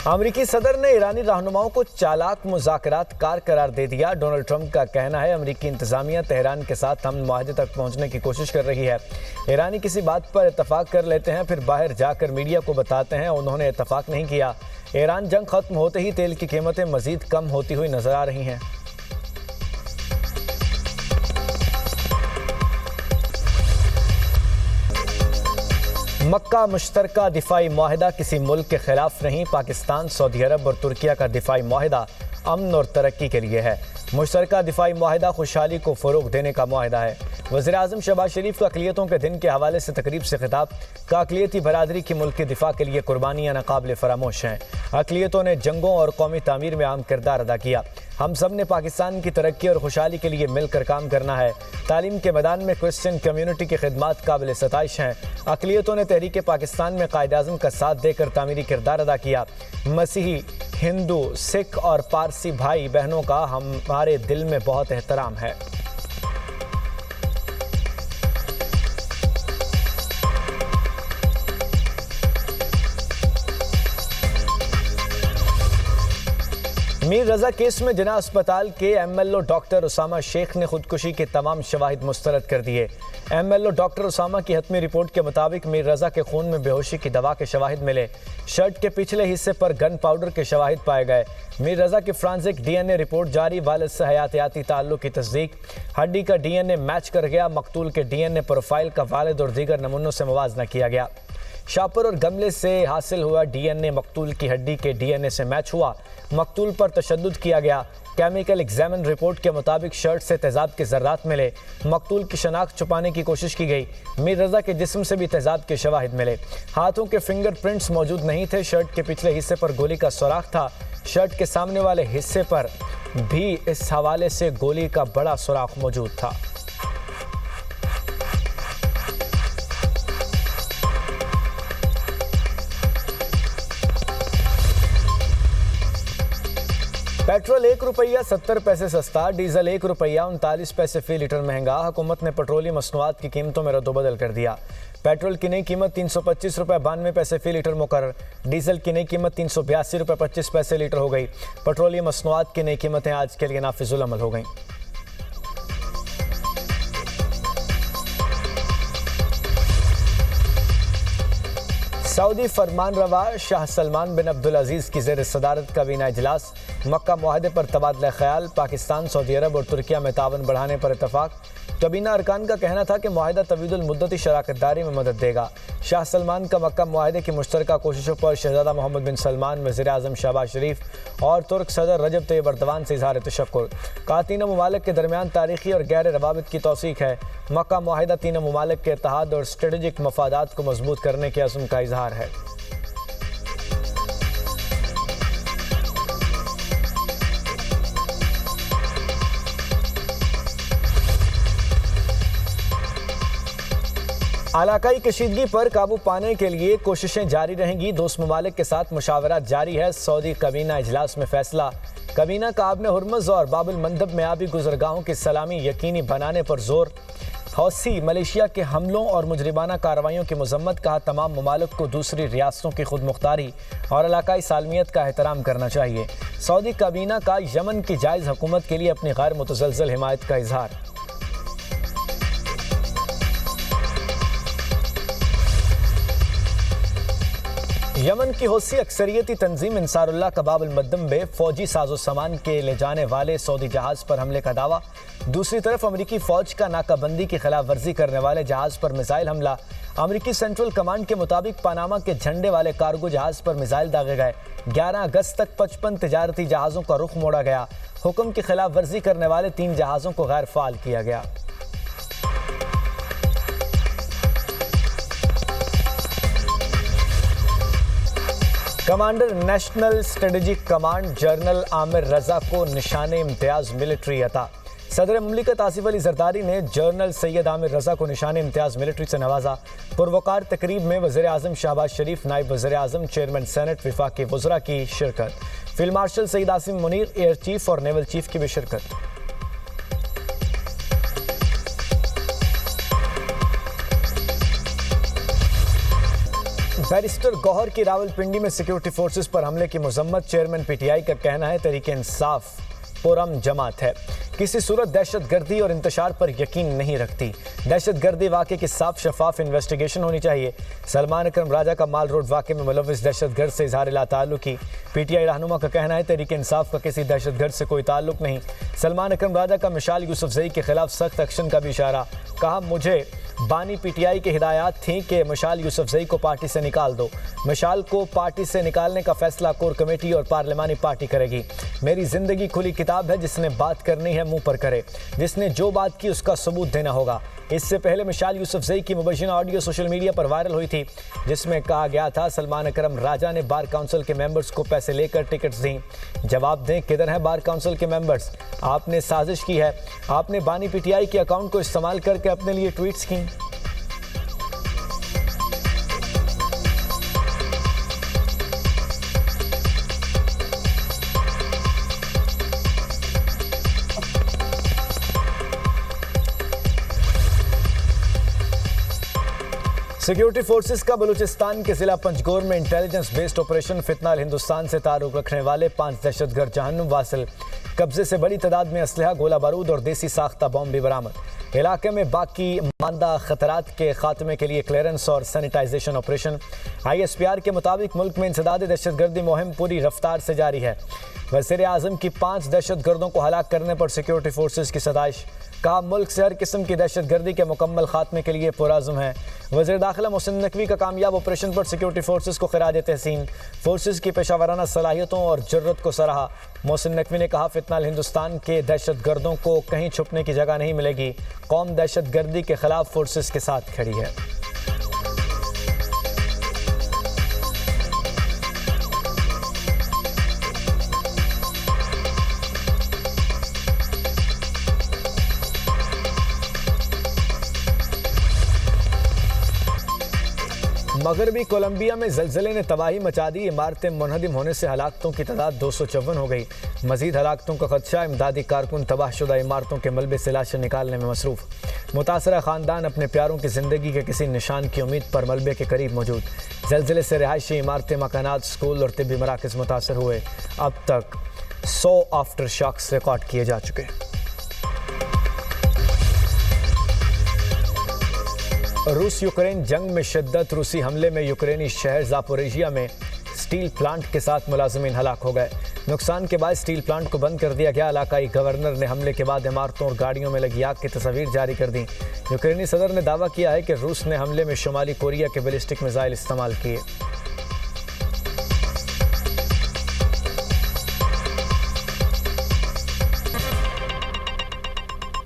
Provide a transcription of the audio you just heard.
अमेरिकी सदर ने ईरानी रहनुमाओं को चालाक मुज़ाकरातकार करार दे दिया। डोनाल्ड ट्रंप का कहना है अमेरिकी इंतजामिया तेहरान के साथ हम मुआहदे तक पहुंचने की कोशिश कर रही है। ईरानी किसी बात पर इत्तफाक कर लेते हैं, फिर बाहर जाकर मीडिया को बताते हैं उन्होंने इत्तफाक नहीं किया। ईरान जंग खत्म होते ही तेल की कीमतें मजीद कम होती हुई नजर आ रही हैं। मक्का मुश्तरका दिफाई मुआहिदा किसी मुल्क के खिलाफ नहीं। पाकिस्तान, सऊदी अरब और तुर्किया का दिफाई मुआहिदा अमन और तरक्की के लिए है। मुश्तरका दिफाई मुआहिदा खुशहाली को फ़रोग़ देने का मुआहिदा है। वज़ीर-ए-आज़म शहबाज शरीफ का अक़लियतों के दिन के हवाले से तकरीब से खिताब का अक़लियती बरादरी की मुल्क के दिफा के लिए कुर्बानियाँ नाकाबिल फरामोश हैं। अक़लियतों ने जंगों और कौमी तामीर में अहम किरदार अदा किया। हम सब ने पाकिस्तान की तरक्की और खुशहाली के लिए मिलकर काम करना है। तालीम के मैदान में क्रिश्चियन कम्यूनिटी की खिदमात काबिल सताइश हैं। अक़लियतों ने तहरीक पाकिस्तान में कायद-ए-आज़म का साथ देकर तामीरी किरदार अदा किया। मसीही, हिंदू, सिख और पारसी भाई बहनों का हमारे दिल में बहुत एहतराम है। मीर रजा केस में जिना अस्पताल के एमएलओ डॉक्टर उसामा शेख ने खुदकुशी के तमाम शवाहिद मुस्तरद कर दिए। एमएलओ डॉक्टर उसामा की हतमी रिपोर्ट के मुताबिक मीर रजा के खून में बेहोशी की दवा के शवाहिद मिले। शर्ट के पिछले हिस्से पर गन पाउडर के शवाहिद पाए गए। मीर रजा की फ्रांसिक डीएनए रिपोर्ट जारी। वालिद से हयातियाती ताल्लुक की तस्दीक। हड्डी का डीएनए मैच कर गया। मकतूल के डीएनए प्रोफाइल का वालिद और दीगर नमूनों से मुवाजना किया गया। शापर और गमले से हासिल हुआ डीएनए मकतूल की हड्डी के डीएनए से मैच हुआ। मकतूल पर तशद्दुद किया गया। केमिकल एग्जामिन रिपोर्ट के मुताबिक शर्ट से तेजाब के ज़र्रात मिले। मकतूल की शनाख्त छुपाने की कोशिश की गई। मीर रजा के जिस्म से भी तेजाब के शवाहिद मिले। हाथों के फिंगरप्रिंट्स मौजूद नहीं थे। शर्ट के पिछले हिस्से पर गोली का सुराख था। शर्ट के सामने वाले हिस्से पर भी इस हवाले से गोली का बड़ा सुराख मौजूद था। पेट्रोल ₹1.70 सस्ता, डीजल ₹1.39 फी लीटर महंगा। हुकूमत ने पेट्रोलियम मसनूआत की कीमतों में रद्दोबदल कर दिया। पेट्रोल की नई कीमत ₹325.92 फी लीटर मुकर्रर। डीजल की नई कीमत ₹382.25 लीटर हो गई। पेट्रोलियम मसनूआत की नई कीमतें आज के लिए नाफिजुल अमल हो गई। सऊदी फरमानरवा शाह सलमान बिन अब्दुल अजीज़ की ज़ेर सदारत काबीना इजलास। मक्का मुआहदे पर तबादला ख्याल। पाकिस्तान, सऊदी अरब और तुर्किया में तावन बढ़ाने पर इत्तफाक। काबीना अरकान का कहना था कि मुआहदा तवीलुल मुद्दती शराकतदारी में मदद देगा। शाह सलमान का मक्का मुआहदे की मुश्तरका कोशिशों पर शहजादा मोहम्मद बिन सलमान, वज़ीर-ए-आज़म शहबाज शरीफ और तुर्क सदर रजब तैयब एर्दोगान से इज़हार तशक्कुर। कहा तीनों ममालिक के दरमियान तारीखी और गैर रवाबित की तौसीक है। मक्का मुआहदा तीनों ममालिक के इत्तेहाद और स्ट्रेटेजिक मफादात को मजबूत करने के अज़्म का इज़हार है। इलाकाई कशीदगी पर काबू पाने के लिए कोशिशें जारी रहेंगी। दोस्त ममालिक के साथ मुशावरत जारी है। सऊदी काबीना इजलास में फैसला। काबीना का आबने हुर्मुज़ और बाबुल मंदब में आबी गुजरगाहों की सलामी यकीनी बनाने पर जोर। हौसी मलेशिया के हमलों और मुजरिमाना कार्रवाइयों की मजम्मत। कहा तमाम ममालिक को दूसरी रियासतों की खुद मुख्तारी और इलाकाई सालमियत का एहतराम करना चाहिए। सऊदी काबीना का यमन की जायज़ हुकूमत के लिए अपनी गैर मुतज़लज़ल हिमायत का इजहार। यमन की हौसी अक्सरियती तंजीम इंसारुल्लाह का बाबुल मंदब में फौजी साजो सामान के ले जाने वाले सऊदी जहाज़ पर हमले का दावा। दूसरी तरफ अमरीकी फ़ौज का नाकाबंदी की खिलाफ वर्जी करने वाले जहाज़ पर मिसाइल हमला। अमरीकी सेंट्रल कमांड के मुताबिक पनामा के झंडे वाले कार्गो जहाज़ पर मिसाइल दागे गए। 11 अगस्त तक 55 तिजारती जहाज़ों का रुख मोड़ा गया। हुक्म की खिलाफ वर्जी करने वाले 3 जहाज़ों को गैर फ़ाल किया गया। Commander national strategic command general Amir Raza को निशान इम्तियाज मिलिट्री अता। सदर मुमलिकत आसिफ अली जरदारी ने जनरल सैयद आमिर रजा को निशान इम्तियाज मिलिट्री से नवाजा। पुरवकार तकरीब में वज़ीर-ए-आज़म शहबाज शरीफ, नायब वज़ीर-ए-आज़म, चेयरमैन सेनेट, वफाकी वज़रा की शिरकत। Field marshal Syed Asim Munir, air chief और नेवल चीफ की भी शिरकत। बैरिस्टर गौहर की रावलपिंडी में सिक्योरिटी फोर्सेस पर हमले की मजम्मत। चेयरमैन पीटीआई का कहना है तरीके इंसाफ पुरम जमात है, किसी सूरत दहशतगर्दी और इंतशार पर यकीन नहीं रखती। दहशतगर्दी वाक़े की साफ शफाफ इन्वेस्टिगेशन होनी चाहिए। सलमान अकरम राजा का माल रोड वाक़े में मुलव्विस दहशतगर्द से इजहार लाताल्लुकी। पीटीआई रहनुमा का कहना है तहरीक इंसाफ का किसी दहशतगर्द से कोई ताल्लुक नहीं। सलमान अकरम राजा का मिशाल यूसुफजई के खिलाफ सख्त एक्शन का भी इशारा। कहा, मुझे बानी पीटीआई की हिदायत थी कि मिशाल यूसुफजई को पार्टी से निकाल दो। मिशाल को पार्टी से निकालने का फैसला कोर कमेटी और पार्लिमानी पार्टी करेगी। मेरी जिंदगी खुली किताब है, जिसने बात करनी है मुंह पर करे, जिसने जो बात की उसका सबूत देना होगा। इससे पहले मिशाल यूसुफजई की मुबैना ऑडियो सोशल मीडिया पर वायरल हुई थी, जिसमें कहा गया था सलमान अकरम राजा ने बार काउंसिल के मेंबर्स को पैसे लेकर टिकट्स दी। जवाब दें, किधर हैं बार काउंसिल के मेंबर्स? आपने साजिश की है, आपने बानी पीटीआई के अकाउंट को इस्तेमाल करके अपने लिए ट्वीट्स की। सिक्योरिटी फोर्सेस का बलूचिस्तान के जिला पंजगोर में इंटेलिजेंस बेस्ड ऑपरेशन। फितनाल हिंदुस्तान से ताल्लुक रखने वाले 5 दहशतगर्द जहन्नुम वासिल। कब्जे से बड़ी तादाद में असलहा, गोला बारूद और देसी साख्ता बॉम्ब भी बरामद। इलाके में बाकी मानदा खतरात के खात्मे के लिए क्लियरेंस और सैनिटाइजेशन ऑपरेशन। ISPR के मुताबिक मुल्क में इंसदाद दहशतगर्दी मुहिम पूरी रफ्तार से जारी है। वज़ीर आज़म की 5 दहशतगर्दों को हलाक करने पर सिक्योरिटी फोर्सेस की सदाइश। कहा, मुल्क से हर किस्म की दहशतगर्दी के मुकम्मल खात्मे के लिए पुराज़म है। वज़ीर दाखिला मोहसिन नकवी का कामयाब ऑपरेशन पर सिक्योरिटी फोर्सेस को खिराज तहसीन। फोर्सेस की पेशावराना सलाहियतों और जुर्रत को सराहा। मोहसिन नकवी ने कहा, फितनाल हिंदुस्तान के दहशतगर्दों को कहीं छुपने की जगह नहीं मिलेगी। कौम दहशतगर्दी के खिलाफ फोर्सेस के साथ खड़ी है। मगरबी कोलंबिया में ज़लज़ले ने तबाही मचा दी। इमारतें मुनहदिम होने से हलाकतों की तादाद 254 हो गई। मजीद हलाकतों का खदशा। इमदादी कारकुन तबाहशुदा इमारतों के मलबे से लाशें निकालने में मसरूफ़। मुतासरा ख़ानदान अपने प्यारों की ज़िंदगी के किसी निशान की उम्मीद पर मलबे के करीब मौजूद। ज़लज़ले से रिहायशी इमारतें, मकानात, स्कूल और तिब्बी मराकज़ मुतासर हुए। अब तक 100 आफ्टर शॉक्स रिकॉर्ड किए जा चुके। रूस यूक्रेन जंग में शिद्दत। रूसी हमले में यूक्रेनी शहर ज़ापोरिजिया में स्टील प्लांट के साथ मुलाजिमीन हलाक हो गए। नुकसान के बाद स्टील प्लांट को बंद कर दिया गया। इलाकाई गवर्नर ने हमले के बाद इमारतों और गाड़ियों में लगी आग की तस्वीर जारी कर दी। यूक्रेनी सदर ने दावा किया है कि रूस ने हमले में शुमाली कोरिया के बैलिस्टिक मिसाइल इस्तेमाल किए।